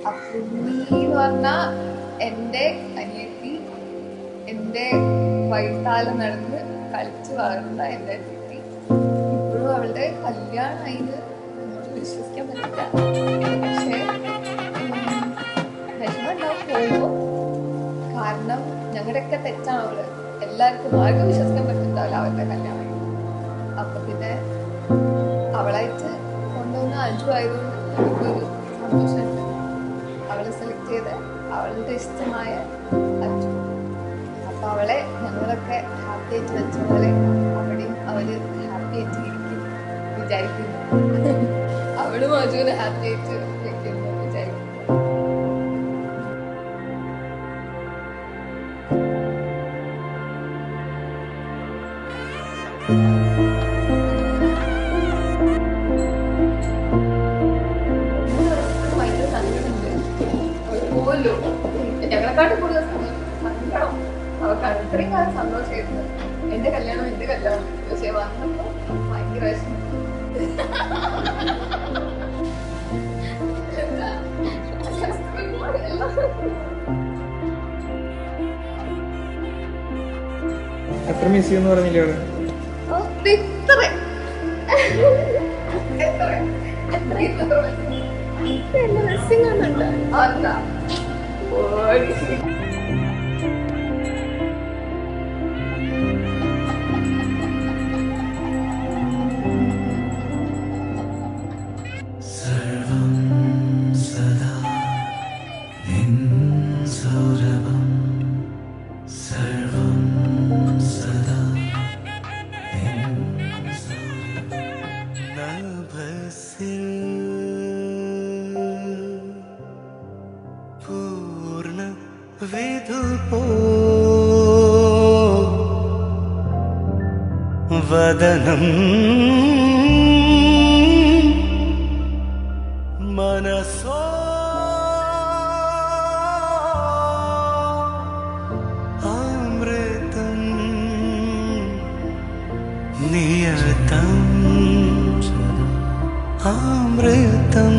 അപ്പുണ്ണി എന്ന് പറഞ്ഞാൽ എൻ്റെ അനിയത്തി, എൻ്റെ വൈത്താലം നടന്ന് കളിച്ച് വളർന്ന എൻ്റെ അനിയത്തി. ഇപ്പോഴും അവളുടെ കല്യാണമായിന്ന് നമുക്ക് വിശ്വസിക്കാൻ പറ്റില്ല. പക്ഷേ വിഷമം ഉണ്ടാവും പോകുമ്പോൾ. കാരണം ഞങ്ങളുടെയൊക്കെ തെറ്റാണ് അവള്. എല്ലാവർക്കും ആർക്കും വിശ്വസിക്കാൻ പറ്റുന്നുണ്ടാവില്ല അവരുടെ കല്യാണം. അപ്പൊ പിന്നെ അവളായിട്ട് കൊണ്ടുവന്ന അജു ആയതുകൊണ്ട് നമുക്കൊരു സന്തോഷമുണ്ട്. അവളെ സെലക്ട് ചെയ്ത് അവളുടെ ഇഷ്ടമായ അജു. അപ്പൊ അവളെ ഞങ്ങളൊക്കെ ഹാപ്പി ആയിട്ട് വെച്ച പോലെ അവിടെയും അവര് ഹാപ്പി ആയിട്ട് ഇരിക്കും വിചാരിക്കുന്നു. അവളും അജുവിനെ ഹാപ്പി ആയിട്ട് വെക്കുന്നു വിചാരിക്കുന്നു. ഭയങ്കര സങ്കടമുണ്ട്. പോലോ ഞങ്ങളെക്കാട്ട് കൂടുതൽ സങ്കടം അവർക്ക് അത്രയും കാലം സന്തോഷമായിരുന്നു. എന്റെ കല്യാണം പക്ഷെ വന്നപ്പോ ഭയങ്കര വിഷമം. എത്ര മിസ് ചെയ്യുന്നു പറഞ്ഞില്ലേ അവള്? വദനം മനസോ അമൃതം നിയതം അമൃതം